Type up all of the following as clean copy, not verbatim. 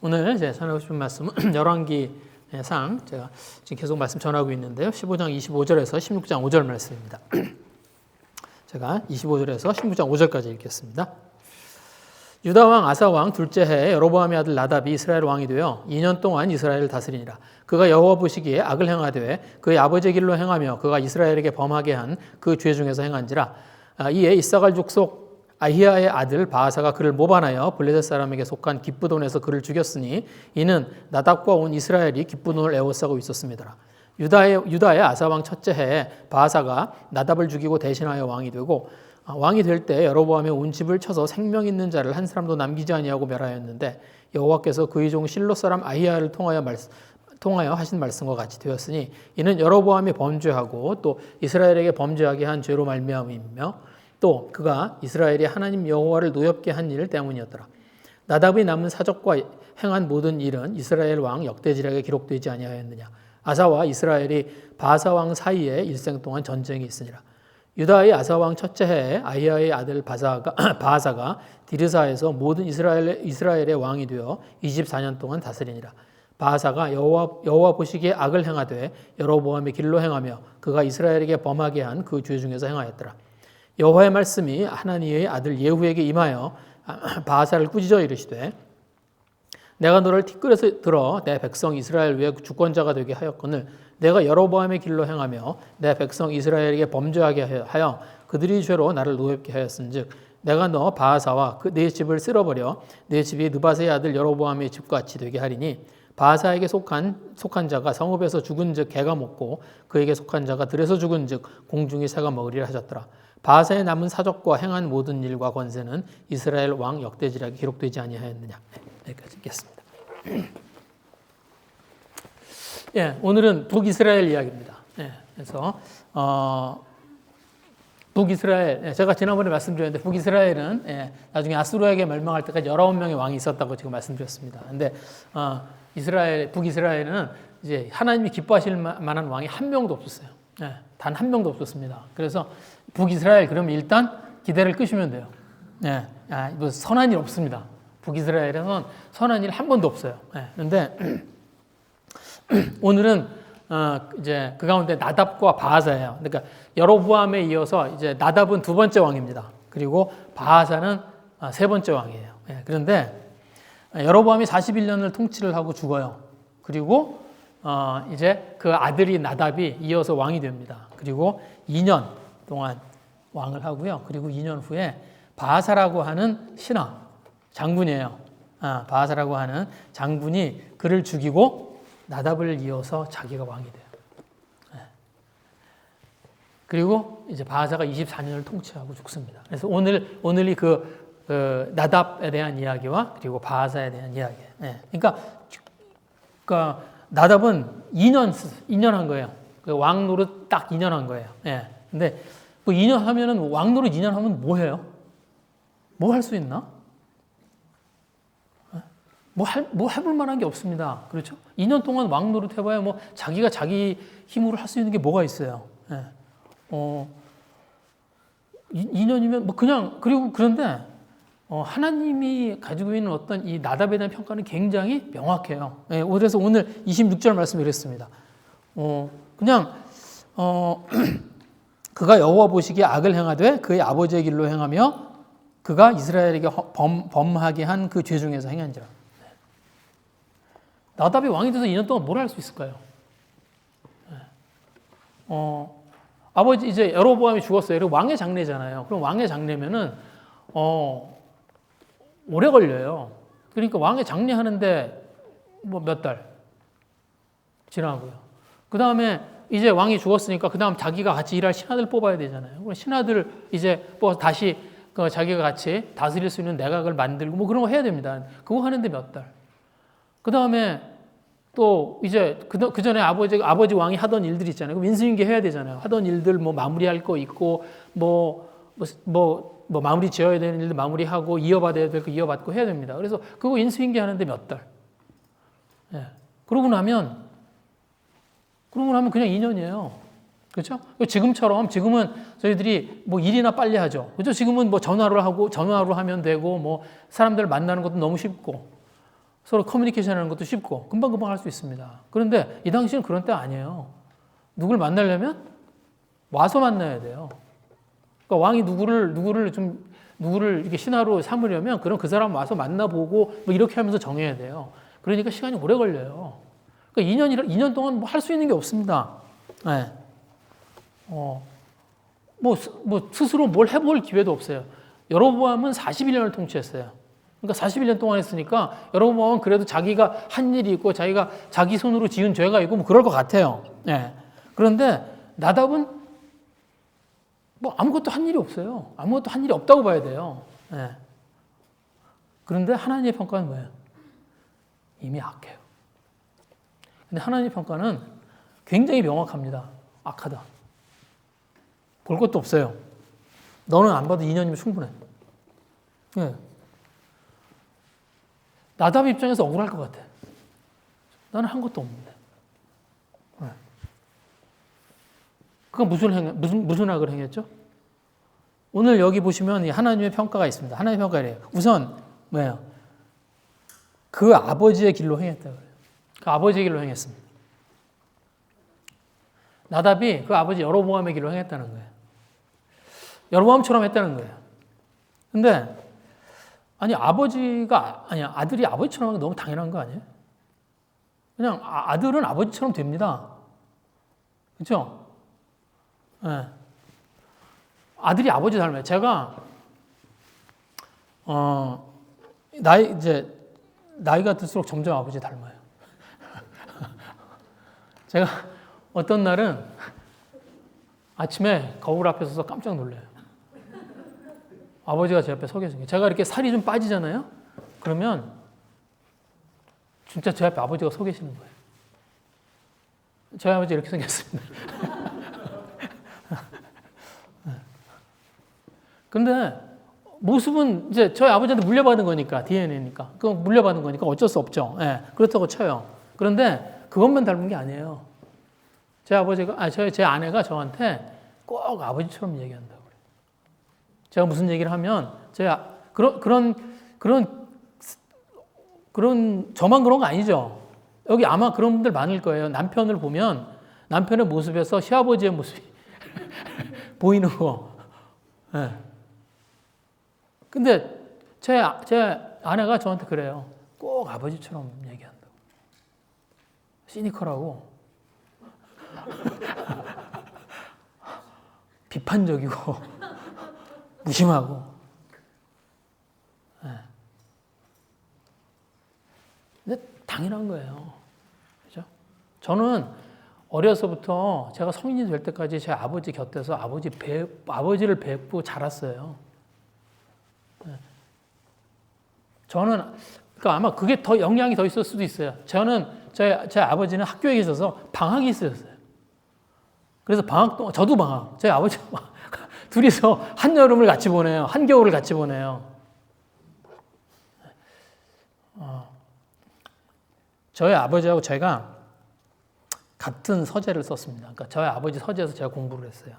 오늘 이제 전하고 싶은 말씀은 열왕기상 제가 지금 계속 말씀 전하고 있는데요. 15장 25절에서 16장 5절 말씀입니다. 제가 25절에서 16장 5절까지 읽겠습니다. 유다 왕 아사 왕 둘째 해에 여로보암의 아들 나답이 이스라엘 왕이 되어 2년 동안 이스라엘을 다스리니라. 그가 여호와 보시기에 악을 행하되 그의 아버지의 길로 행하며 그가 이스라엘에게 범하게 한 그 죄 중에서 행한지라. 이에 이사갈 족속 아히야의 아들 바하사가 그를 모반하여 블레셋 사람에게 속한 기브돈에서 그를 죽였으니 이는 나답과 온 이스라엘이 기브돈을 에워싸고 있었습니다. 유다의 아사 왕 첫째 해에 바하사가 나답을 죽이고 대신하여 왕이 되고 왕이 될 때 여로보암의 온 집을 쳐서 생명 있는 자를 한 사람도 남기지 아니하고 멸하였는데 여호와께서 그의 종 실로 사람 아히야를 통하여 하신 말씀과 같이 되었으니 이는 여로보암이 범죄하고 또 이스라엘에게 범죄하게 한 죄로 말미암이며 또 그가 이스라엘이 하나님 여호와를 노엽게 한 일 때문이었더라. 나답의 남은 사적과 행한 모든 일은 이스라엘 왕 역대지략에 기록되지 아니하였느냐. 아사와 이스라엘이 바하사 왕 사이에 일생 동안 전쟁이 있으니라. 유다의 아사 왕 첫째 해에 아히야의 아들 바하사가 디르사에서 모든 이스라엘의 왕이 되어 24년 동안 다스리니라. 바하사가 여호와 보시기에 악을 행하되 여로보암의 길로 행하며 그가 이스라엘에게 범하게 한 그 죄 중에서 행하였더라. 여호와의 말씀이 하나니의 아들 예후에게 임하여 바하사를 꾸짖어 이르시되 내가 너를 티끌에서 들어 내 백성 이스라엘 위에 주권자가 되게 하였거늘 내가 여로보암의 길로 행하며 내 백성 이스라엘에게 범죄하게 하여 그들이 죄로 나를 노엽게 하였은즉 내가 너 바하사와 네 집을 쓸어버려 네 집이 느바세의 아들 여로보암의 집같이 되게 하리니 바하사에게 속한 자가 성읍에서 죽은즉 개가 먹고 그에게 속한 자가 들에서 죽은즉 공중의 새가 먹으리라 하셨더라. 바하사의 남은 사적과 행한 모든 일과 권세는 이스라엘 왕 역대지략에 기록되지 아니하였느냐. 여기까지 읽겠습니다. 예, 오늘은 북이스라엘 이야기입니다. 예, 그래서 북이스라엘, 제가 지난번에 말씀드렸는데 북이스라엘은 나중에 아수르에게 멸망할 때까지 19명의 왕이 있었다고 지금 말씀드렸습니다. 근데 북이스라엘은 이제 하나님이 기뻐하실 만한 왕이 한 명도 없었어요. 예, 단 한 명도 없었습니다. 그래서 북이스라엘 그러면 일단 기대를 끄시면 돼요. 예, 뭐 선한 일 없습니다. 북이스라엘에는 선한 일 한 번도 없어요. 예, 그런데 오늘은 이제 그 가운데 나답과 바하사예요. 그러니까 여로보암에 이어서 이제 나답은 두 번째 왕입니다. 그리고 바하사는 세 번째 왕이에요. 예, 그런데 여로보암이 41년을 통치를 하고 죽어요. 그리고 이제 그 아들이 나답이 이어서 왕이 됩니다. 그리고 2년 동안 왕을 하고요. 그리고 2년 후에 바하사라고 하는 신하, 장군이에요. 바하사라고 하는 장군이 그를 죽이고 나답을 이어서 자기가 왕이 돼요. 그리고 이제 바하사가 24년을 통치하고 죽습니다. 그래서 오늘이 그 나답에 대한 이야기와 그리고 바하사에 대한 이야기. 그러니까 나답은 2년 한 거예요. 그 왕 노릇 딱 2년 한 거예요. 예. 근데 뭐 2년 하면은 왕 노릇 2년 하면 뭐 해요? 뭐 할 수 있나? 뭐 해볼 만한 게 없습니다. 그렇죠? 2년 동안 왕 노릇 해봐야 뭐 자기가 자기 힘으로 할 수 있는 게 뭐가 있어요? 예. 2년이면 뭐 그냥 그런데 하나님이 가지고 있는 어떤 이 나답에 대한 평가는 굉장히 명확해요. 예, 그래서 오늘 26절 말씀을 드렸습니다. 그냥 그가 여호와 보시기에 악을 행하되 그의 아버지의 길로 행하며 그가 이스라엘에게 범하게 한 그 죄 중에서 행한지라. 나답이 왕이 돼서 2년 동안 뭘 할 수 있을까요? 아버지 이제 여로보암이 죽었어요. 그리고 왕의 장례잖아요. 그럼 왕의 장례면은 오래 걸려요. 그러니까 왕의 장례하는데 뭐 몇 달 지나고요. 그 다음에 이제 왕이 죽었으니까 그 다음 자기가 같이 일할 신하들 뽑아야 되잖아요. 그럼 신하들 이제 뭐 다시 자기가 같이 다스릴 수 있는 내각을 만들고 뭐 그런 거 해야 됩니다. 그거 하는데 몇 달. 그 다음에 또 이제 그 전에 아버지 왕이 하던 일들 있잖아요. 그럼 인수인계 해야 되잖아요. 하던 일들 뭐 마무리할 거 있고 뭐 마무리 지어야 되는 일도 마무리하고 이어받아야 될 거 이어받고 해야 됩니다. 그래서 그거 인수인계 하는데 몇 달. 예. 그러고 나면 그냥 2년이에요. 그렇죠? 지금은 저희들이 뭐 일이나 빨리 하죠. 그렇죠? 지금은 뭐 전화로 하면 되고 뭐 사람들 만나는 것도 너무 쉽고 서로 커뮤니케이션 하는 것도 쉽고 금방금방 할 수 있습니다. 그런데 이 당시는 그런 때 아니에요. 누굴 만나려면 와서 만나야 돼요. 그러니까 왕이 누구를 이렇게 신하로 삼으려면 그럼 그 사람 와서 만나보고 뭐 이렇게 하면서 정해야 돼요. 그러니까 시간이 오래 걸려요. 그러니까 2년 동안 뭐 할 수 있는 게 없습니다. 네. 스스로 뭘 해볼 기회도 없어요. 여로보암은 41년을 통치했어요. 그러니까 41년 동안 했으니까 여로보암은 그래도 자기가 한 일이 있고 자기가 자기 손으로 지은 죄가 있고 뭐 그럴 것 같아요. 네. 그런데 나답은 뭐 아무것도 한 일이 없어요. 아무것도 한 일이 없다고 봐야 돼요. 네. 그런데 하나님의 평가는 뭐예요? 이미 악해요. 근데 하나님의 평가는 굉장히 명확합니다. 악하다. 볼 것도 없어요. 너는 안 봐도 2년이면 충분해. 네. 나답 입장에서 억울할 것 같아. 나는 한 것도 없는데. 네. 그건 무슨 악을 행했죠? 오늘 여기 보시면 하나님의 평가가 있습니다. 하나님의 평가래요. 우선 뭐예요? 그 아버지의 길로 행했다 그래요. 그 아버지의 길로 행했습니다. 나답이 그 아버지 여로보암의 길로 행했다는 거예요. 여로보암처럼 했다는 거예요. 근데 아들이 아버지처럼 하는 게 너무 당연한 거 아니에요? 그냥 아들은 아버지처럼 됩니다. 그렇죠? 네. 아들이 아버지 닮아요. 제가 나이가 들수록 점점 아버지 닮아요. 제가 어떤 날은 아침에 거울 앞에 서서 깜짝 놀라요. 아버지가 제 앞에 서 계신 거예요. 제가 이렇게 살이 좀 빠지잖아요. 그러면 진짜 제 앞에 아버지가 서 계시는 거예요. 저희 아버지 이렇게 생겼습니다. 근데 모습은 이제 저희 아버지한테 물려받은 거니까, DNA니까. 그건 물려받은 거니까 어쩔 수 없죠. 예, 그렇다고 쳐요. 그런데 그것만 닮은 게 아니에요. 제 아내가 저한테 꼭 아버지처럼 얘기한다고 그래요. 제가 무슨 얘기를 하면, 저만 그런 거 아니죠. 여기 아마 그런 분들 많을 거예요. 남편을 보면 남편의 모습에서 시아버지의 모습이 보이는 거. 예. 근데 제 아내가 저한테 그래요. 꼭 아버지처럼 얘기한다고. 시니컬하고 비판적이고 무심하고. 네. 근데 당연한 거예요. 그죠? 저는 어려서부터 제가 성인이 될 때까지 제 아버지 곁에서 아버지를 뵙고 자랐어요. 저는 그러니까 아마 그게 더 영향이 더 있을 수도 있어요. 제 아버지는 학교에 계셔서 방학이 있었어요. 그래서 방학 동안 저도 방학, 저희 아버지 둘이서 한여름을 같이 보내요. 한겨울을 같이 보내요. 저희 아버지하고 제가 같은 서재를 썼습니다. 그러니까 저희 아버지 서재에서 제가 공부를 했어요.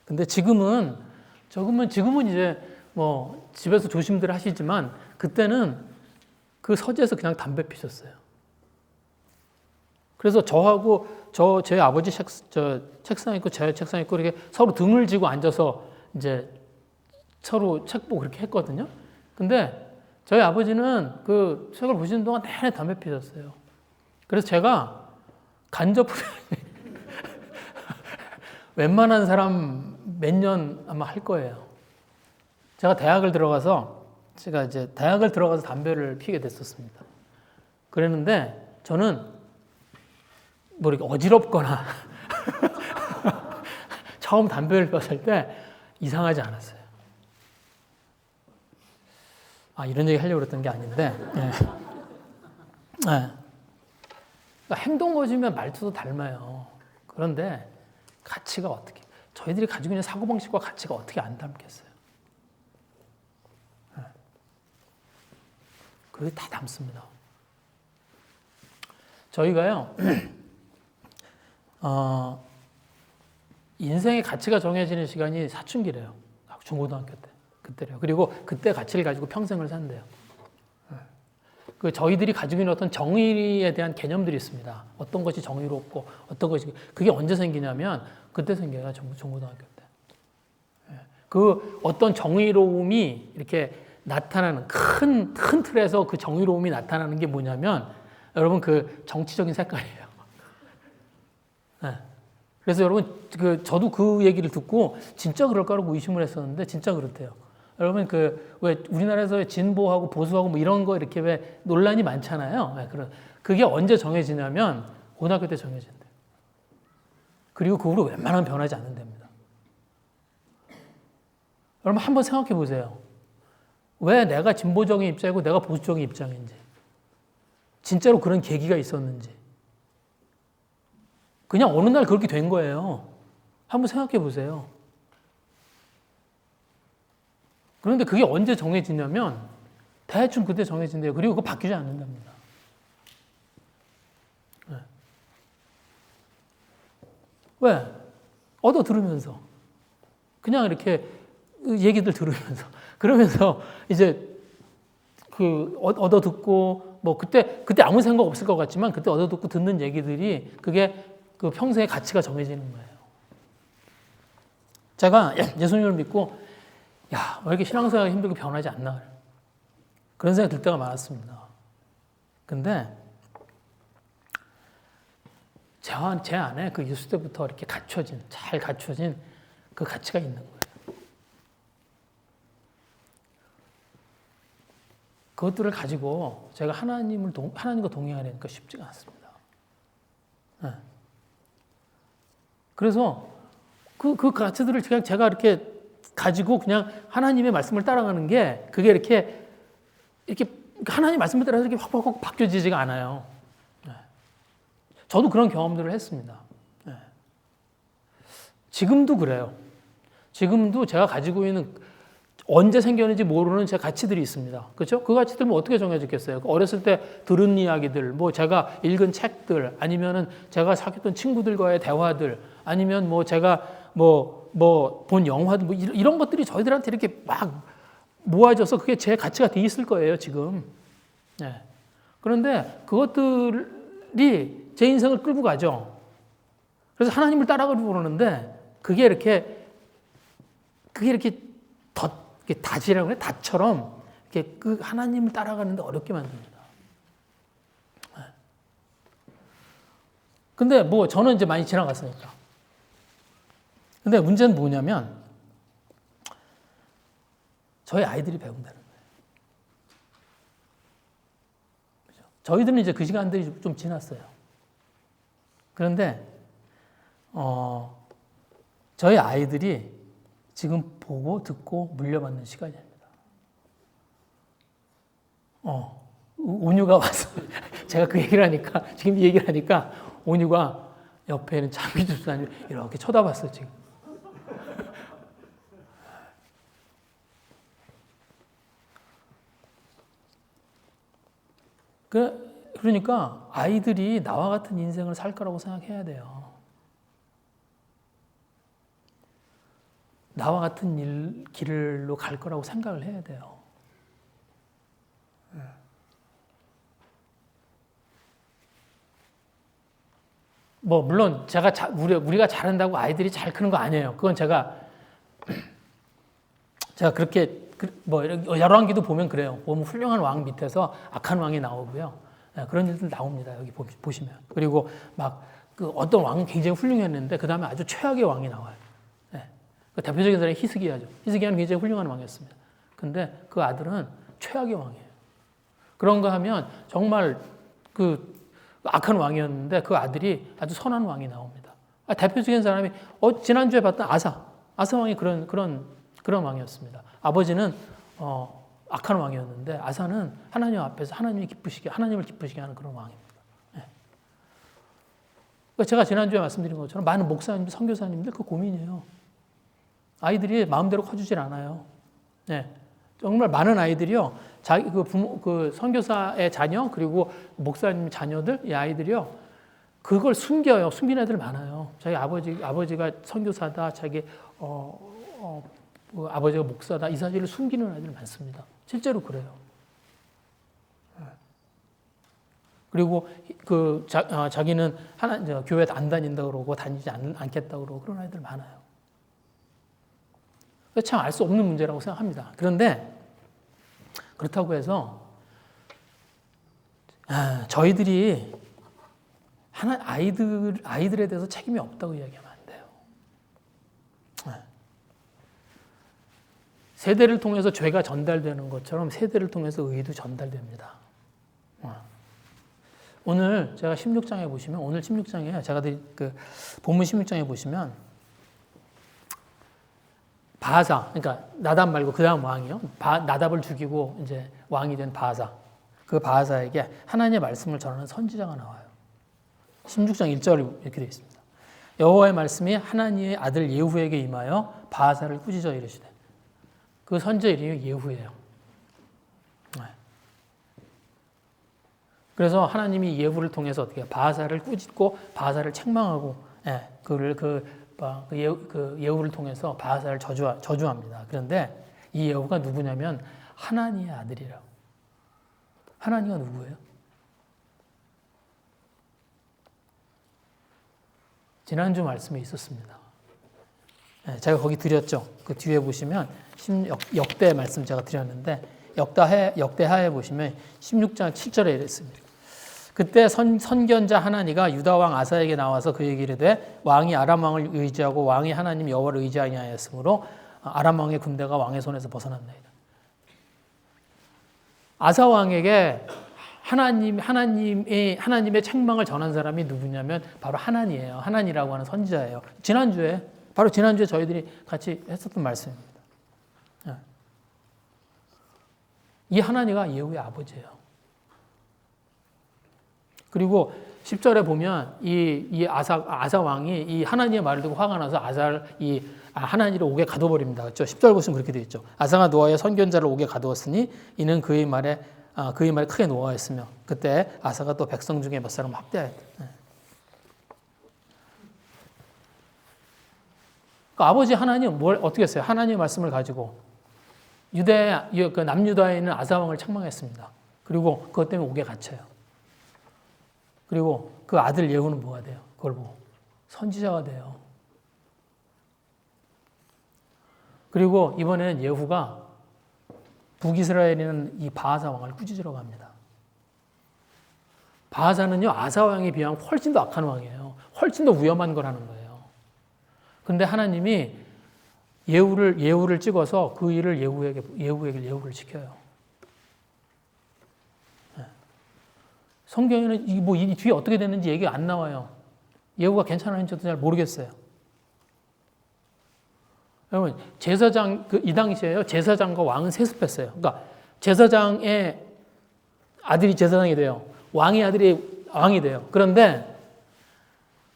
근데 지금은 이제 뭐 집에서 조심들 하시지만 그때는 그 서재에서 그냥 담배 피셨어요. 그래서 저하고 제 아버지 책상 있고 제 책상 있고 이렇게 서로 등을 지고 앉아서 이제 서로 책 보고 그렇게 했거든요. 근데 저희 아버지는 그 책을 보시는 동안 내내 담배 피셨어요. 그래서 제가 간접으로 웬만한 사람 몇 년 아마 할 거예요. 제가 대학을 들어가서 담배를 피게 됐었습니다. 그랬는데 저는 뭐 이렇게 어지럽거나 처음 담배를 폈을 때 이상하지 않았어요. 이런 얘기 하려고 그랬던 게 아닌데. 네. 네. 그러니까 행동 거지면 말투도 닮아요. 그런데 가치가 어떻게, 저희들이 가지고 있는 사고방식과 가치가 어떻게 안 닮겠어요? 네. 그게 다 닮습니다. 저희가요, 인생의 가치가 정해지는 시간이 사춘기래요. 중고등학교 때. 그때래요. 그리고 그때 가치를 가지고 평생을 산대요. 그 저희들이 가지고 있는 어떤 정의에 대한 개념들이 있습니다. 어떤 것이 정의롭고 어떤 것이 그게 언제 생기냐면 그때 생겨요. 중고등학교 때. 그 어떤 정의로움이 이렇게 나타나는 큰 틀에서 그 정의로움이 나타나는 게 뭐냐면 여러분 그 정치적인 색깔이에요. 그래서 여러분 저도 그 얘기를 듣고 진짜 그럴까라고 의심을 했었는데 진짜 그렇대요. 여러분 왜 우리나라에서 진보하고 보수하고 뭐 이런 거 이렇게 왜 논란이 많잖아요. 그게 언제 정해지냐면 고등학교 때 정해진대요. 그리고 그 후로 웬만하면 변하지 않는답니다. 여러분 한번 생각해 보세요. 왜 내가 진보적인 입장이고 내가 보수적인 입장인지. 진짜로 그런 계기가 있었는지. 그냥 어느 날 그렇게 된 거예요. 한번 생각해 보세요. 그런데 그게 언제 정해지냐면 대충 그때 정해진대요. 그리고 그거 바뀌지 않는답니다. 왜? 얻어 들으면서. 그냥 이렇게 얘기들 들으면서. 그러면서 이제 얻어 듣고 뭐 그때 아무 생각 없을 것 같지만 그때 얻어 듣고 듣는 얘기들이 그게 그 평생의 가치가 정해지는 거예요. 제가 예수님을 믿고 야, 왜 이렇게 신앙생활이 힘들고 변하지 않나 그런 생각이 들 때가 많았습니다. 근데 제 안에 그 예수 때부터 이렇게 잘 갖춰진 그 가치가 있는 거예요. 그것들을 가지고 제가 하나님과 동행하려니까 쉽지가 않습니다. 그래서 그 가치들을 제가 이렇게 가지고 그냥 하나님의 말씀을 따라가는 게 그게 이렇게 하나님 말씀을 따라서 이렇게 확 바뀌어지지가 않아요. 저도 그런 경험들을 했습니다. 지금도 그래요. 지금도 제가 가지고 있는 언제 생겼는지 모르는 제 가치들이 있습니다. 그렇죠? 그 가치들 뭐 어떻게 정해졌겠어요? 어렸을 때 들은 이야기들, 뭐 제가 읽은 책들, 아니면은 제가 사귀었던 친구들과의 대화들, 아니면 뭐 제가 본 영화들, 뭐 이런 것들이 저희들한테 이렇게 막 모아져서 그게 제 가치가 돼 있을 거예요, 지금. 그런데 그것들이 제 인생을 끌고 가죠. 그래서 하나님을 따라가려고 그러는데 그게 이렇게 닷이라고 그래? 닷처럼 이렇게 그 하나님을 따라가는데 어렵게 만듭니다. 근데 뭐 저는 이제 많이 지나갔으니까. 근데 문제는 뭐냐면 저희 아이들이 배운다는 거예요. 그렇죠? 저희들은 이제 그 시간들이 좀 지났어요. 그런데 저희 아이들이 지금 보고 듣고 물려받는 시간입니다. 온유가 와서 제가 그 얘기를 하니까 지금 이 얘기를 하니까 온유가 옆에 있는 장미주 수사님 이렇게 쳐다봤어요 지금. 그러니까 아이들이 나와 같은 인생을 살 거라고 생각해야 돼요. 나와 같은 길로 갈 거라고 생각을 해야 돼요. 뭐 물론 우리가 잘한다고 아이들이 잘 크는 거 아니에요. 그건 제가 그렇게 뭐 열왕기도 보면 그래요. 보면 훌륭한 왕 밑에서 악한 왕이 나오고요. 그런 일들 나옵니다. 여기 보시면. 그리고 막 어떤 왕은 굉장히 훌륭했는데 그 다음에 아주 최악의 왕이 나와요. 그 대표적인 사람이 히스기야죠. 히스기야는 굉장히 훌륭한 왕이었습니다. 근데 그 아들은 최악의 왕이에요. 그런가 하면 정말 악한 왕이었는데 그 아들이 아주 선한 왕이 나옵니다. 대표적인 사람이 지난주에 봤던 아사 왕이 그런 왕이었습니다. 아버지는 악한 왕이었는데 아사는 하나님 앞에서 하나님을 기쁘시게 하는 그런 왕입니다. 제가 지난주에 말씀드린 것처럼 많은 목사님, 선교사님들 그 고민이에요. 아이들이 마음대로 커주질 않아요. 정말 많은 아이들이요, 자기 선교사의 자녀 그리고 목사님 자녀들 이 아이들이요 그걸 숨겨요. 숨긴 애들 많아요. 자기 아버지가 선교사다, 자기 아버지가 목사다 이 사실을 숨기는 아이들 많습니다. 실제로 그래요. 그리고 자기는 교회 안 다닌다 그러고 다니지 않겠다 그러고 그런 아이들 많아요. 참 알 수 없는 문제라고 생각합니다. 그런데 그렇다고 해서 저희들이 아이들에 대해서 책임이 없다고 이야기하면 안 돼요. 세대를 통해서 죄가 전달되는 것처럼 세대를 통해서 의도 전달됩니다. 오늘 제가 16장에 보시면, 오늘 16장에 제가 본문 16장에 보시면 바사, 그러니까 나답 말고 그 다음 왕이요. 나답을 죽이고 이제 왕이 된 바사. 그 바사에게 하나님의 말씀을 전하는 선지자가 나와요. 16장 1절이 이렇게 되어 있습니다. 여호와의 말씀이 하나님의 아들 예후에게 임하여 바사를 꾸짖어 이르시되. 그 선지자 이름이 예후예요. 그래서 하나님이 예후를 통해서 어떻게 바사를 꾸짖고 바사를 책망하고, 그 예후를 통해서 바사를 저주합니다. 그런데 이 예후가 누구냐면 하나님의 아들이라고. 하나님가 누구예요? 지난주 말씀에 있었습니다. 제가 거기 드렸죠. 그 뒤에 보시면 역대 말씀 제가 드렸는데 역대하에 보시면 16장 7절에 이랬습니다. 그때 선견자 하나니가 유다 왕 아사에게 나와서 그에게 이르되 왕이 아람 왕을 의지하고 왕이 하나님 여호와를 의지하지 아니하였으므로 아람 왕의 군대가 왕의 손에서 벗어났나이다. 아사 왕에게 하나님의 책망을 전한 사람이 누구냐면 바로 하나니예요. 하나니라고 하는 선지자예요. 지난주에 저희들이 같이 했었던 말씀입니다. 이 하나니가 예후의 아버지예요. 그리고 10절에 보면 이 아사 왕이 이 하나님의 말을 듣고 화가 나서 하나니를 옥에 가둬버립니다. 그렇죠? 10절 보시면 그렇게 되어 있죠. 아사가 노하여 선견자를 옥에 가두었으니 이는 그의 말에 크게 노하였으며 그때 아사가 또 백성 중에 몇 사람을 학대하였다. 그러니까 아버지 하나님 어떻게 했어요? 하나님의 말씀을 가지고 남유다에 있는 아사 왕을 책망했습니다. 그리고 그것 때문에 옥에 갇혀요. 그리고 그 아들 예후는 뭐가 돼요? 그걸 보고 선지자가 돼요. 그리고 이번에는 예후가 북이스라엘에는 이 바하사 왕을 꾸짖으러 갑니다. 바하사는요, 아사 왕에 비하면 훨씬 더 악한 왕이에요. 훨씬 더 위험한 걸 하는 거예요. 근데 하나님이 예후를 찍어서 그 일을 예후를 지켜요. 성경에는 이 뒤에 어떻게 됐는지 얘기가 안 나와요. 예후가 괜찮았는지도 잘 모르겠어요. 여러분, 제사장, 이 당시에요, 제사장과 왕은 세습했어요. 그러니까 제사장의 아들이 제사장이 돼요. 왕의 아들이 왕이 돼요. 그런데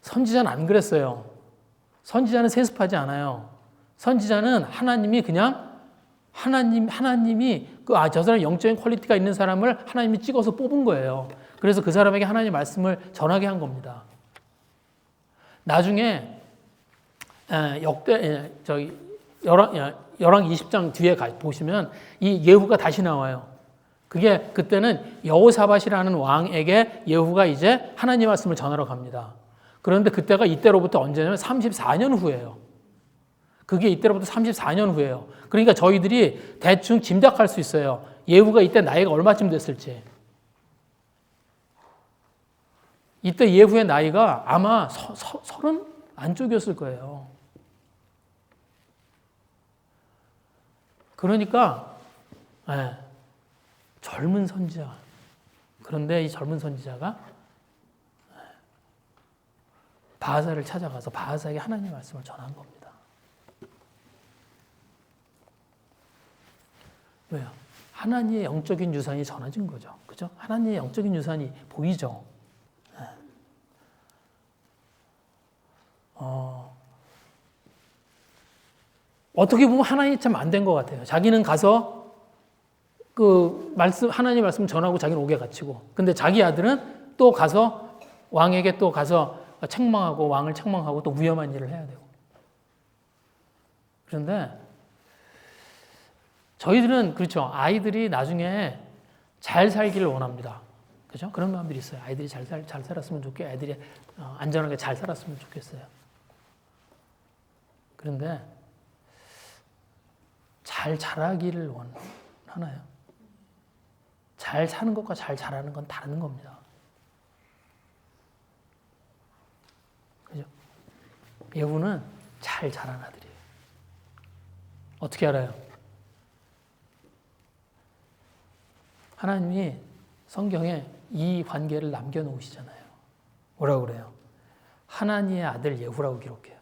선지자는 안 그랬어요. 선지자는 세습하지 않아요. 선지자는 하나님이 저 사람 영적인 퀄리티가 있는 사람을 하나님이 찍어서 뽑은 거예요. 그래서 그 사람에게 하나님의 말씀을 전하게 한 겁니다. 나중에 열왕 20장 뒤에 보시면 이 예후가 다시 나와요. 그때는 여호사밧이라는 왕에게 예후가 이제 하나님의 말씀을 전하러 갑니다. 그런데 그때가 이때로부터 언제냐면 34년 후예요. 그게 이때로부터 34년 후예요. 그러니까 저희들이 대충 짐작할 수 있어요. 예후가 이때 나이가 얼마쯤 됐을지. 이때 예후의 나이가 아마 30 안쪽이었을 거예요. 그러니까 젊은 선지자. 그런데 이 젊은 선지자가 바하사를 찾아가서 바하사에게 하나님의 말씀을 전한 겁니다. 왜요? 하나님의 영적인 유산이 전해진 거죠. 그죠? 하나님의 영적인 유산이 보이죠. 어떻게 보면 하나님이 참 안 된 것 같아요. 자기는 가서 하나님의 말씀 전하고 자기는 옥에 갇히고, 근데 자기 아들은 또 가서 왕에게 또 가서 책망하고 왕을 책망하고 또 위험한 일을 해야 되고. 그런데 저희들은 그렇죠. 아이들이 나중에 잘 살기를 원합니다. 그죠? 그런 마음들이 있어요. 아이들이 잘 살았으면 좋겠고, 애들이 안전하게 잘 살았으면 좋겠어요. 그런데 잘 자라기를 원하나요? 잘 사는 것과 잘 자라는 건 다른 겁니다. 그죠? 예후는 잘 자란 아들이에요. 어떻게 알아요? 하나님이 성경에 이 관계를 남겨놓으시잖아요. 뭐라고 그래요? 하나님의 아들 예후라고 기록해요.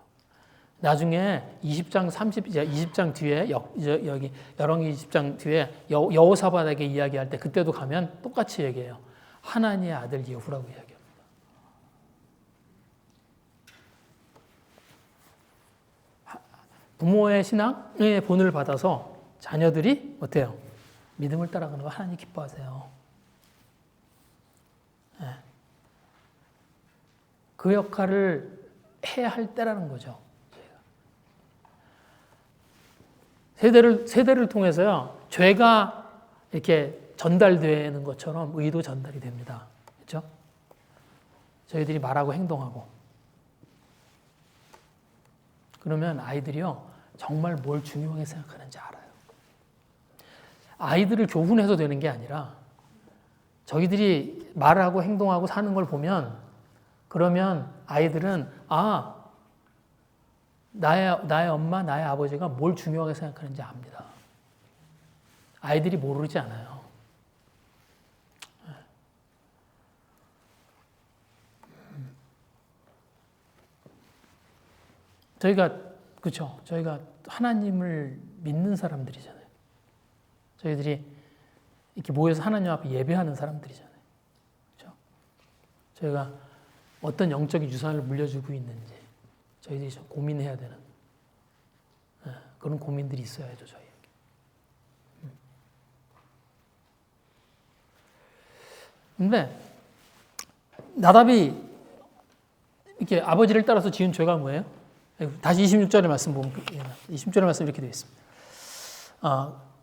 나중에 20장 뒤에 여기 열왕기 20장 뒤에 여호사밧에게 이야기할 때 그때도 가면 똑같이 얘기해요. 하나님의 아들 예후라고 이야기합니다. 부모의 신앙의 본을 받아서 자녀들이 어때요? 믿음을 따라가는 거 하나님 기뻐하세요. 네. 그 역할을 해야 할 때라는 거죠. 세대를 통해서요, 죄가 이렇게 전달되는 것처럼 의도 전달이 됩니다. 그렇죠? 저희들이 말하고 행동하고. 그러면 아이들이요, 정말 뭘 중요하게 생각하는지 알아요. 아이들을 교훈해서 되는 게 아니라 저희들이 말하고 행동하고 사는 걸 보면 그러면 아이들은 나의 엄마, 나의 아버지가 뭘 중요하게 생각하는지 압니다. 아이들이 모르지 않아요. 저희가 하나님을 믿는 사람들이잖아요. 저희들이 이렇게 모여서 하나님 앞에 예배하는 사람들이잖아요. 그렇죠? 저희가 어떤 영적인 유산을 물려주고 있는지 저희들이 좀 고민해야 되는 그런 고민들이 있어야죠, 저희에게. 근데 나답이 이렇게 아버지를 따라서 지은 죄가 뭐예요? 다시 26절의 말씀 보면 26절의 말씀 이렇게 되어 있습니다.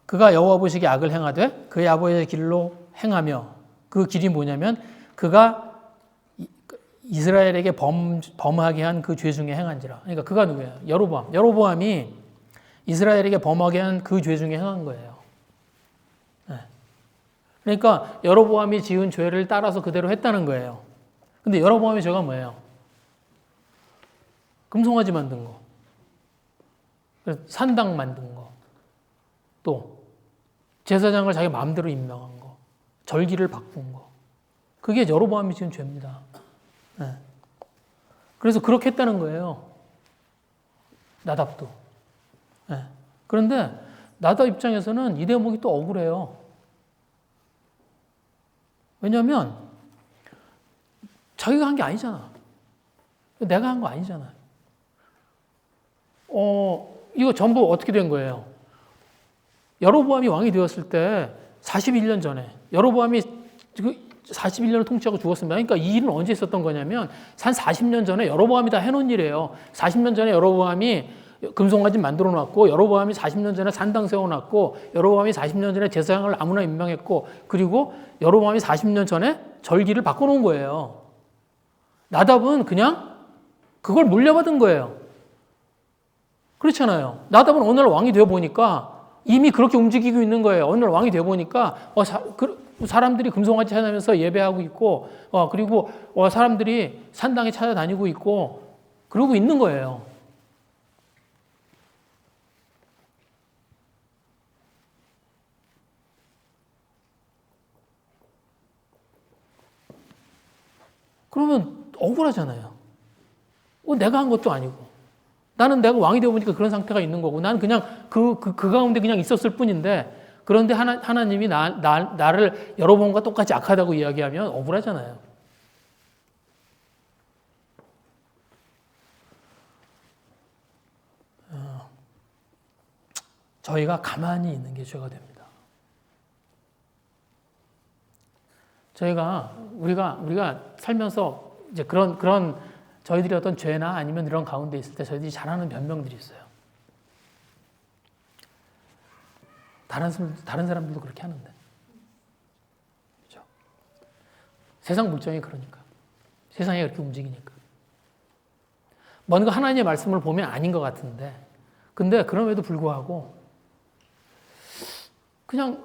그가 여호와 보시기에 악을 행하되 그의 아버지의 길로 행하며 그 길이 뭐냐면 그가 이스라엘에게 범하게 한 그 죄 중에 행한지라. 그러니까 그가 누구예요? 여로보암이 이스라엘에게 범하게 한 그 죄 중에 행한 거예요. 네. 그러니까 여로보암이 지은 죄를 따라서 그대로 했다는 거예요. 근데 여로보암의 죄가 뭐예요? 금송아지 만든 거, 산당 만든 거, 또 제사장을 자기 마음대로 임명한 거, 절기를 바꾼 거. 그게 여로보암이 지은 죄입니다. 네. 그래서 그렇게 했다는 거예요. 나답도. 네. 그런데 나답 입장에서는 이 대목이 또 억울해요. 왜냐하면 자기가 한 게 아니잖아. 내가 한 거 아니잖아요. 이거 전부 어떻게 된 거예요? 여로보암이 왕이 되었을 때 41년 전에 여로보암이 41년을 통치하고 죽었습니다. 그러니까 이 일은 언제 있었던 거냐면 한 40년 전에 여로보암이 다 해놓은 일이에요. 40년 전에 여로보암이 금송아지 만들어 놨고 여로보암이 40년 전에 산당 세워놨고 여로보암이 40년 전에 제사장을 아무나 임명했고 그리고 여로보암이 40년 전에 절기를 바꿔놓은 거예요. 나답은 그냥 그걸 물려받은 거예요. 그렇잖아요. 나답은 어느 날 왕이 되어보니까 이미 그렇게 움직이고 있는 거예요. 어느 날 왕이 되어보니까 사람들이 금송아지 찾아다니면서 예배하고 있고 그리고 사람들이 산당에 찾아다니고 있고 그러고 있는 거예요. 그러면 억울하잖아요. 내가 한 것도 아니고. 나는 내가 왕이 되어보니까 그런 상태가 있는 거고, 나는 그냥 그 가운데 그냥 있었을 뿐인데, 그런데 하나님이 나를 여로보암과 똑같이 악하다고 이야기하면 억울하잖아요. 저희가 가만히 있는 게 죄가 됩니다. 우리가 살면서 이제 그런 저희들이 어떤 죄나 아니면 이런 가운데 있을 때 저희들이 잘하는 변명들이 있어요. 다른 사람들도 그렇게 하는데. 그렇죠? 세상 물정이 그러니까. 세상이 그렇게 움직이니까. 뭔가 하나님의 말씀을 보면 아닌 것 같은데, 근데 그럼에도 불구하고 그냥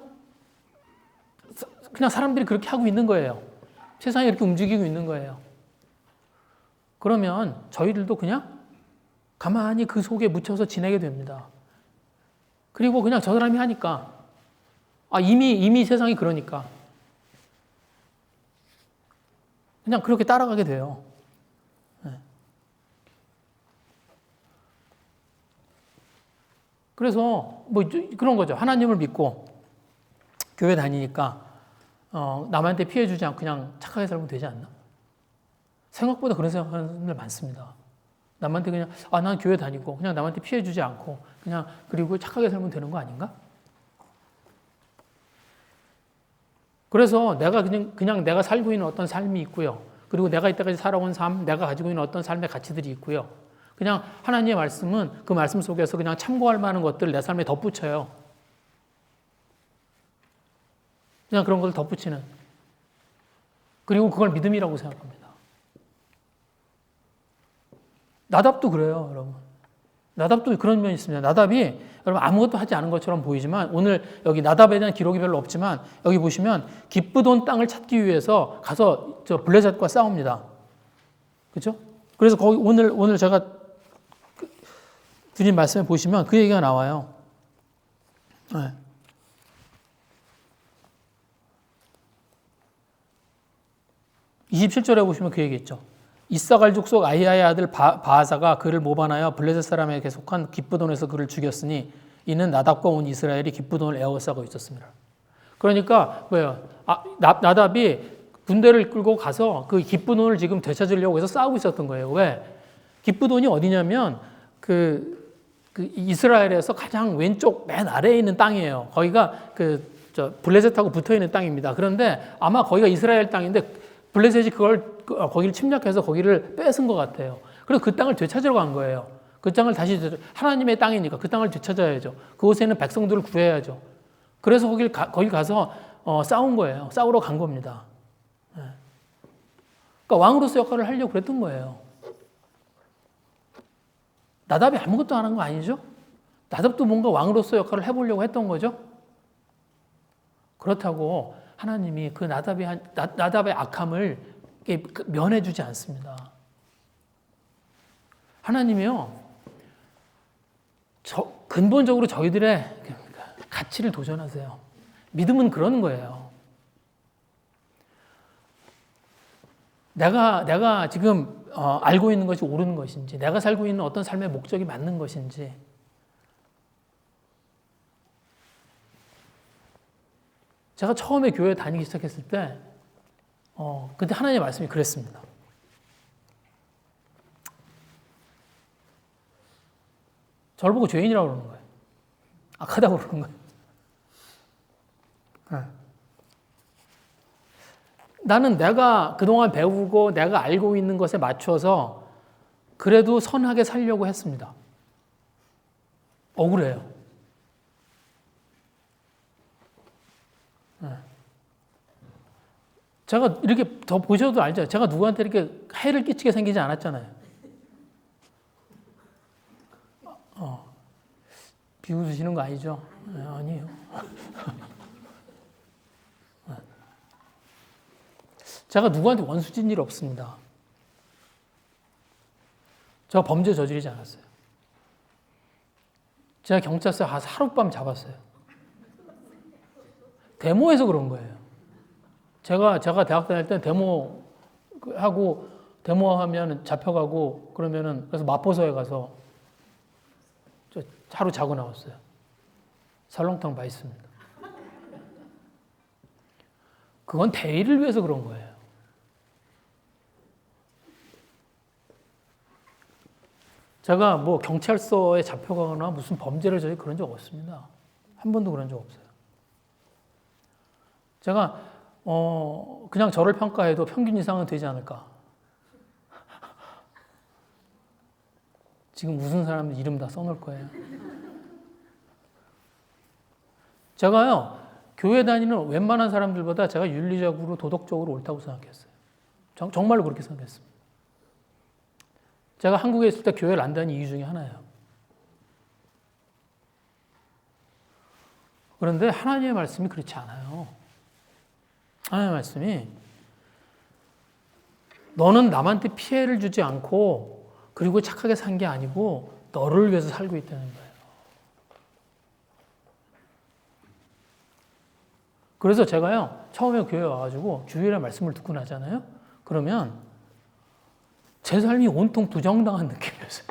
사람들이 그렇게 하고 있는 거예요. 세상이 이렇게 움직이고 있는 거예요. 그러면 저희들도 그냥 가만히 그 속에 묻혀서 지내게 됩니다. 그리고 그냥 저 사람이 하니까, 이미 세상이 그러니까 그냥 그렇게 따라가게 돼요. 그래서 뭐 그런 거죠. 하나님을 믿고 교회 다니니까 남한테 피해 주지 않고 그냥 착하게 살면 되지 않나? 생각보다 그런 생각하는 사람들 많습니다. 남한테 그냥 난 교회 다니고 그냥 남한테 피해 주지 않고 그냥 그리고 착하게 살면 되는 거 아닌가? 그래서 내가 그냥 내가 살고 있는 어떤 삶이 있고요. 그리고 내가 이때까지 살아온 삶, 내가 가지고 있는 어떤 삶의 가치들이 있고요. 그냥 하나님의 말씀은 그 말씀 속에서 그냥 참고할 만한 것들을 내 삶에 덧붙여요. 그냥 그런 것을 덧붙이는. 그리고 그걸 믿음이라고 생각합니다. 나답도 그래요, 여러분. 나답도 그런 면이 있습니다. 나답이 여러분 아무것도 하지 않은 것처럼 보이지만 오늘 여기 나답에 대한 기록이 별로 없지만 여기 보시면 기브돈 땅을 찾기 위해서 가서 저 블레셋과 싸웁니다. 그렇죠? 그래서 거기 오늘 제가 주님 말씀에 보시면 그 얘기가 나와요. 네. 27절에 보시면 그 얘기 있죠. 이사갈 족속 아히야의 아들 바하사가 그를 모반하여 블레셋 사람에게 속한 기브돈에서 그를 죽였으니 이는 나답과 온 이스라엘이 기브돈을 에워싸고 있었습니다. 그러니까 뭐예요? 나답이 군대를 끌고 가서 그 기브돈을 지금 되찾으려고 해서 싸우고 있었던 거예요. 왜? 기브돈이 어디냐면 그 이스라엘에서 가장 왼쪽 맨 아래에 있는 땅이에요. 거기가 블레셋하고 붙어 있는 땅입니다. 그런데 아마 거기가 이스라엘 땅인데 블레셋이 거기를 침략해서 거기를 뺏은 것 같아요. 그래서 그 땅을 되찾으러 간 거예요. 그 땅을 다시 하나님의 땅이니까 그 땅을 되찾아야죠. 그곳에는 백성들을 구해야죠. 그래서 거기 가서 싸운 거예요. 싸우러 간 겁니다. 그러니까 왕으로서 역할을 하려고 그랬던 거예요. 나답이 아무것도 안 한 거 아니죠? 나답도 뭔가 왕으로서 역할을 해보려고 했던 거죠? 그렇다고 하나님이 그 나답의 악함을 면해주지 않습니다. 하나님이요, 근본적으로 저희들의 가치를 도전하세요. 믿음은 그러는 거예요. 내가 지금 알고 있는 것이 옳은 것인지, 내가 살고 있는 어떤 삶의 목적이 맞는 것인지, 제가 처음에 교회 다니기 시작했을 때, 그때 하나님의 말씀이 그랬습니다. 저를 보고 죄인이라고 그러는 거예요. 악하다고 그러는 거예요. 네. 나는 내가 그동안 배우고 내가 알고 있는 것에 맞춰서 그래도 선하게 살려고 했습니다. 억울해요. 제가 이렇게 더 보셔도 알죠. 제가 누구한테 이렇게 해를 끼치게 생기지 않았잖아요. 비웃으시는 거 아니죠? 네, 아니에요. 제가 누구한테 원수진 일 없습니다. 제가 범죄 저지르지 않았어요. 제가 경찰서에 가서 하룻밤 잡았어요. 데모해서 그런 거예요. 제가 대학 다닐 때 데모하면 잡혀가고 그래서 마포서에 가서 하루 자고 나왔어요. 설렁탕 맛있습니다. 그건 대의를 위해서 그런 거예요. 제가 뭐 경찰서에 잡혀가거나 무슨 범죄를 저지 그런 적 없습니다. 한 번도 그런 적 없어요. 제가 그냥 저를 평가해도 평균 이상은 되지 않을까. 지금 웃은 사람들 이름 다 써놓을 거예요. 제가요, 교회 다니는 웬만한 사람들보다 제가 윤리적으로 도덕적으로 옳다고 생각했어요. 정말로 그렇게 생각했습니다. 제가 한국에 있을 때 교회를 안 다닌 이유 중에 하나예요. 그런데 하나님의 말씀이 그렇지 않아요. 하나님의 말씀이 너는 남한테 피해를 주지 않고 그리고 착하게 산 게 아니고 너를 위해서 살고 있다는 거예요. 그래서 제가요, 처음에 교회에 와가지고 주일에 말씀을 듣고 나잖아요. 그러면 제 삶이 온통 부정당한 느낌이었어요.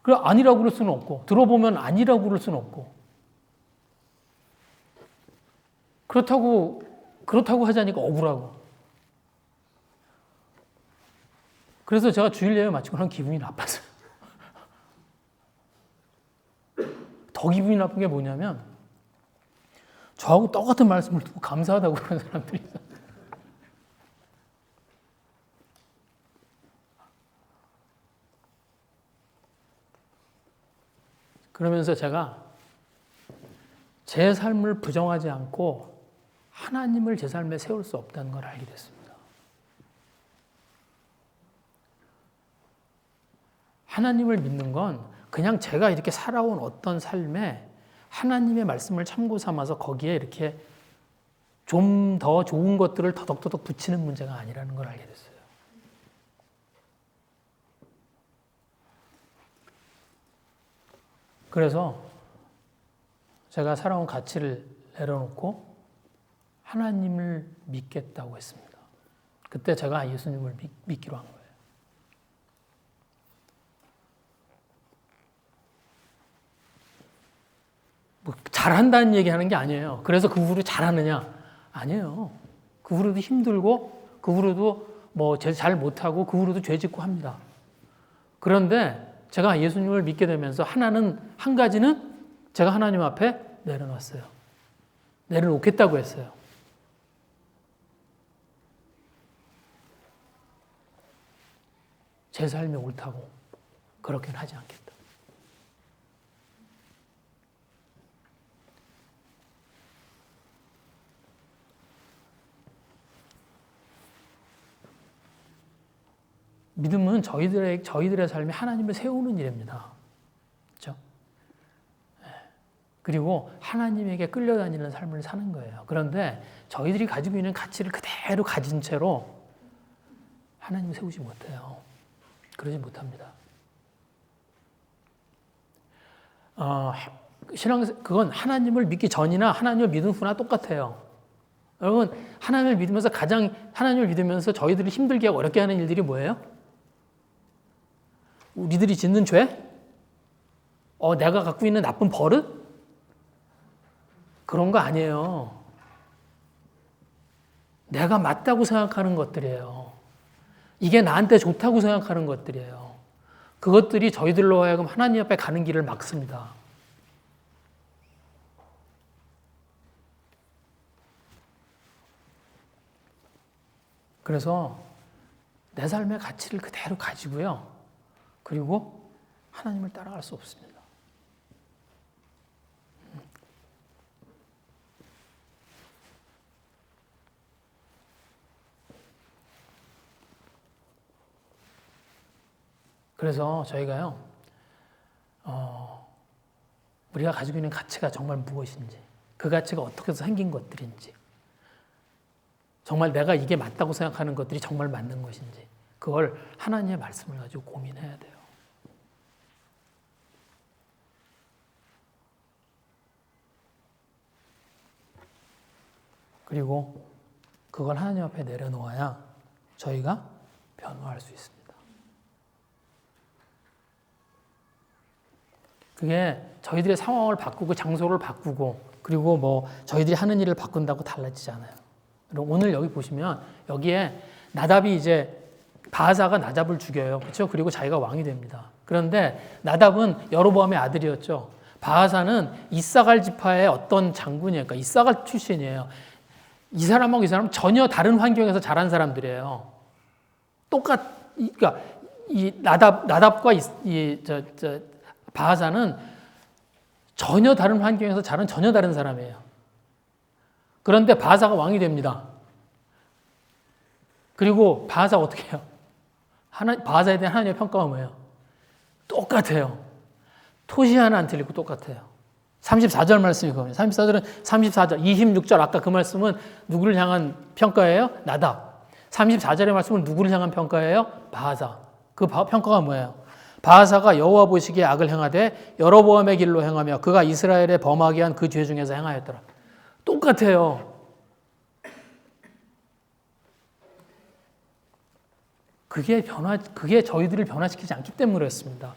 그래, 아니라고 그럴 수는 없고, 들어보면 아니라고 그럴 수는 없고. 그렇다고 하자니까 억울하고. 그래서 제가 주일 예배 마치고 난 기분이 나빴어요. 더 기분이 나쁜 게 뭐냐면, 저하고 똑같은 말씀을 듣고 감사하다고 그러는 사람들이 있어요. 그러면서 제가 제 삶을 부정하지 않고 하나님을 제 삶에 세울 수 없다는 걸 알게 됐습니다. 하나님을 믿는 건 그냥 제가 이렇게 살아온 어떤 삶에 하나님의 말씀을 참고 삼아서 거기에 이렇게 좀 더 좋은 것들을 더덕더덕 붙이는 문제가 아니라는 걸 알게 됐어요. 그래서 제가 살아온 가치를 내려놓고 하나님을 믿겠다고 했습니다. 그때 제가 예수님을 믿기로 한 거예요. 뭐 잘한다는 얘기하는 게 아니에요. 그래서 그 후로 잘하느냐? 아니에요. 그 후로도 힘들고 그 후로도 뭐 잘 못하고 그 후로도 죄 짓고 합니다. 그런데 제가 예수님을 믿게 되면서 한 가지는 제가 하나님 앞에 내려놨어요. 내려놓겠다고 했어요. 제 삶이 옳다고 그렇게는 하지 않겠다. 믿음은 저희들의 삶에 하나님을 세우는 일입니다. 그렇죠? 그리고 하나님에게 끌려다니는 삶을 사는 거예요. 그런데 저희들이 가지고 있는 가치를 그대로 가진 채로 하나님을 세우지 못해요. 그러지 못합니다. 그건 하나님을 믿기 전이나 하나님을 믿은 후나 똑같아요. 여러분, 하나님을 믿으면서 저희들이 힘들게 하고 어렵게 하는 일들이 뭐예요? 우리들이 짓는 죄? 내가 갖고 있는 나쁜 버릇? 그런 거 아니에요. 내가 맞다고 생각하는 것들이에요. 이게 나한테 좋다고 생각하는 것들이에요. 그것들이 저희들로 하여금 하나님 앞에 가는 길을 막습니다. 그래서 내 삶의 가치를 그대로 가지고요. 그리고 하나님을 따라갈 수 없습니다. 그래서 저희가요, 우리가 가지고 있는 가치가 정말 무엇인지, 그 가치가 어떻게 해서 생긴 것들인지, 정말 내가 이게 맞다고 생각하는 것들이 정말 맞는 것인지, 그걸 하나님의 말씀을 가지고 고민해야 돼요. 그리고 그걸 하나님 앞에 내려놓아야 저희가 변화할 수 있습니다. 그게 저희들의 상황을 바꾸고 장소를 바꾸고 그리고 뭐 저희들이 하는 일을 바꾼다고 달라지지 않아요. 오늘 여기 보시면 여기에 나답이 이제 바하사가 나답을 죽여요. 그렇죠? 그리고 자기가 왕이 됩니다. 그런데 나답은 여로보암의 아들이었죠. 바하사는 이사갈 지파의 어떤 장군이에요. 그러니까 이사갈 출신이에요. 이 사람하고 이 사람은 전혀 다른 환경에서 자란 사람들이에요. 그러니까 이 나답과 바하사는 전혀 다른 환경에서 자란 전혀 다른 사람이에요. 그런데 바하사가 왕이 됩니다. 그리고 바하사가 어떻게 해요? 바하사에 대한 하나님의 평가가 뭐예요? 똑같아요. 토시 하나 안 틀리고 똑같아요. 34절 말씀이 그거예요. 34절은 34절, 26절 아까 그 말씀은 누구를 향한 평가예요? 나답. 34절의 말씀은 누구를 향한 평가예요? 바하사. 그 평가가 뭐예요? 바하사가 여호와 보시기에 악을 행하되 여로보암의 길로 행하며 그가 이스라엘에 범하게 한 그 죄 중에서 행하였더라. 똑같아요. 그게 저희들을 변화시키지 않기 때문에 그렇습니다.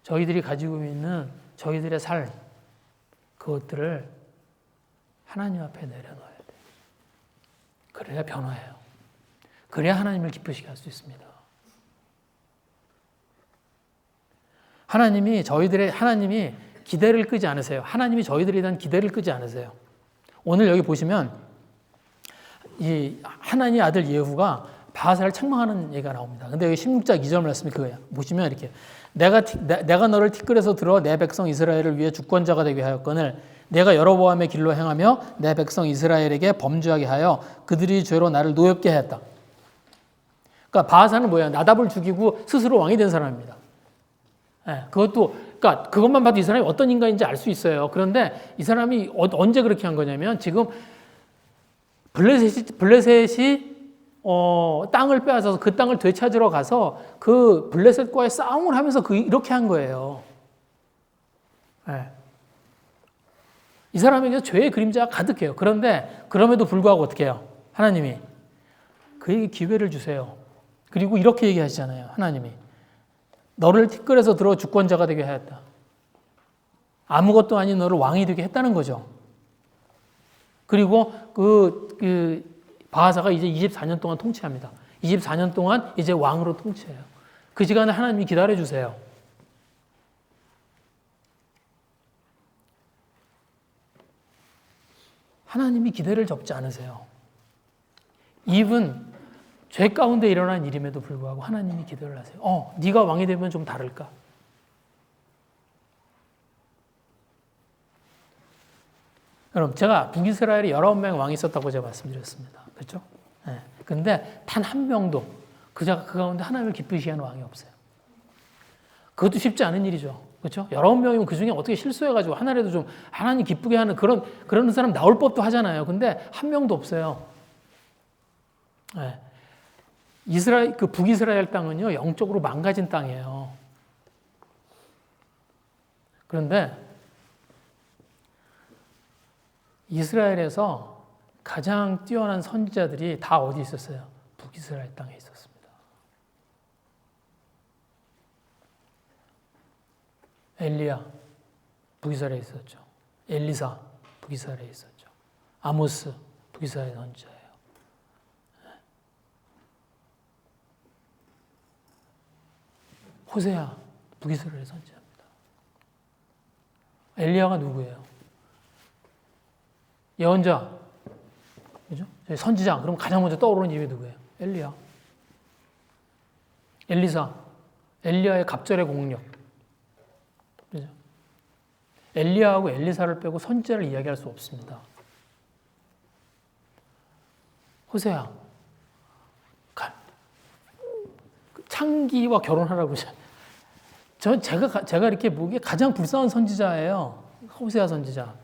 저희들이 가지고 있는 저희들의 삶, 그것들을 하나님 앞에 내려놓아야 돼요. 그래야 변화해요. 그래야 하나님을 기쁘시게 할 수 있습니다. 하나님이 기대를 끄지 않으세요. 하나님이 저희들에 대한 기대를 끄지 않으세요. 오늘 여기 보시면 이 하나님의 아들 예후가 바하사를 책망하는 얘기가 나옵니다. 근데 여기 16장 2절 말씀이 그거예요. 보시면 이렇게 내가 너를 티끌에서 들어 내 백성 이스라엘을 위해 주권자가 되게 하였거늘 내가 여로보암의 길로 행하며 내 백성 이스라엘에게 범죄하게 하여 그들이 죄로 나를 노엽게 하였다. 그러니까 바하사는 뭐예요? 나답을 죽이고 스스로 왕이 된 사람입니다. 예, 그러니까 그것만 봐도 이 사람이 어떤 인간인지 알 수 있어요. 그런데 이 사람이 언제 그렇게 한 거냐면 지금 블레셋이 땅을 빼앗아서 그 땅을 되찾으러 가서 그 블레셋과의 싸움을 하면서 이렇게 한 거예요. 네. 이 사람에게 죄의 그림자가 가득해요. 그런데 그럼에도 불구하고 어떻게 해요? 하나님이 그에게 기회를 주세요. 그리고 이렇게 얘기하시잖아요. 하나님이 너를 티끌에서 들어 주권자가 되게 하였다. 아무것도 아닌 너를 왕이 되게 했다는 거죠. 그리고 바하사가 이제 24년 동안 통치합니다. 24년 동안 이제 왕으로 통치해요. 그 시간을 하나님이 기다려주세요. 하나님이 기대를 접지 않으세요. 이분 죄 가운데 일어난 일임에도 불구하고 하나님이 기대를 하세요. 네가 왕이 되면 좀 다를까? 여러분, 제가 북이스라엘에 19명 왕이 있었다고 제가 말씀드렸습니다. 그렇죠? 네. 근데 단 한 명도 그 가운데 하나님을 기쁘시게 하는 왕이 없어요. 그것도 쉽지 않은 일이죠. 그렇죠? 19명이면 그 중에 어떻게 실수해가지고 하나라도 좀 하나님 기쁘게 하는 그런 사람 나올 법도 하잖아요. 근데 한 명도 없어요. 네. 그 북이스라엘 땅은요, 영적으로 망가진 땅이에요. 그런데 이스라엘에서 가장 뛰어난 선지자들이 다 어디 있었어요? 북이스라엘 땅에 있었습니다. 엘리야, 북이스라엘에 있었죠. 엘리사, 북이스라엘에 있었죠. 아모스, 북이스라엘 선지자예요. 호세아, 북이스라엘 선지자입니다. 엘리야가 누구예요? 예언자, 그죠? 선지자. 그럼 가장 먼저 떠오르는 이름이 누구예요? 엘리야. 엘리사. 엘리야의 갑절의 공력. 그죠? 엘리야하고 엘리사를 빼고 선지자를 이야기할 수 없습니다. 호세아. 창기와 결혼하라고 제가 이렇게 보기에 가장 불쌍한 선지자예요. 호세아 선지자.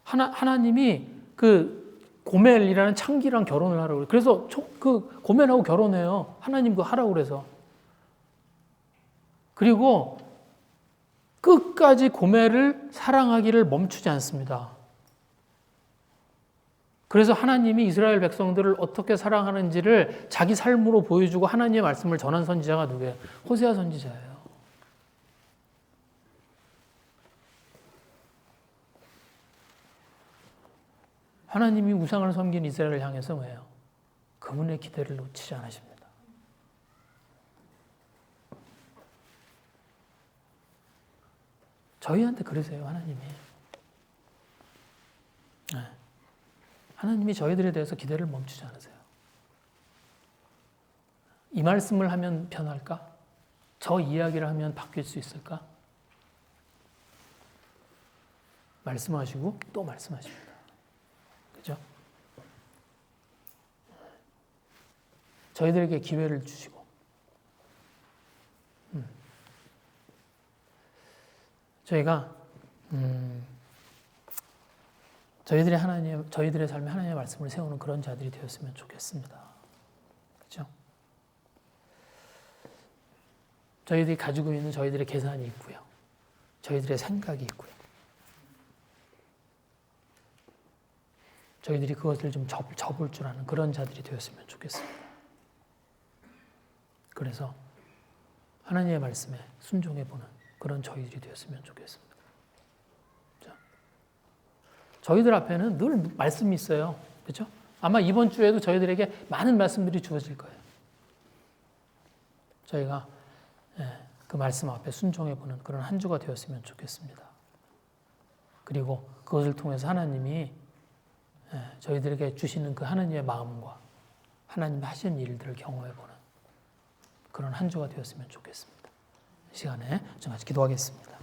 하나님이 그 고멜이라는 창기랑 결혼을 하라고 그래요. 그래서 그 고멜하고 결혼해요. 하나님 그거 하라고 그래서. 그리고 끝까지 고멜을 사랑하기를 멈추지 않습니다. 그래서 하나님이 이스라엘 백성들을 어떻게 사랑하는지를 자기 삶으로 보여주고 하나님의 말씀을 전한 선지자가 누구예요? 호세아 선지자예요. 하나님이 우상을 섬긴 이스라엘을 향해서 뭐예요? 그분의 기대를 놓치지 않으십니다. 저희한테 그러세요, 하나님이. 네. 하나님이 저희들에 대해서 기대를 멈추지 않으세요. 이 말씀을 하면 변할까? 저 이야기를 하면 바뀔 수 있을까? 말씀하시고 또 말씀하십니다. 그죠? 저희들에게 기회를 주시고 저희가 저희들의 삶에 하나님의 말씀을 세우는 그런 자들이 되었으면 좋겠습니다. 그렇죠? 저희들이 가지고 있는 저희들의 계산이 있고요. 저희들의 생각이 있고요. 저희들이 그것을 좀 접을 줄 아는 그런 자들이 되었으면 좋겠습니다. 그래서 하나님의 말씀에 순종해보는 그런 저희들이 되었으면 좋겠습니다. 자, 저희들 앞에는 늘 말씀이 있어요. 그렇죠? 아마 이번 주에도 저희들에게 많은 말씀들이 주어질 거예요. 저희가 그 말씀 앞에 순종해보는 그런 한 주가 되었으면 좋겠습니다. 그리고 그것을 통해서 하나님이 저희들에게 주시는 그 하나님의 마음과 하나님이 하시는 일들을 경험해보는 그런 한 주가 되었으면 좋겠습니다. 이 시간에 좀 같이 기도하겠습니다.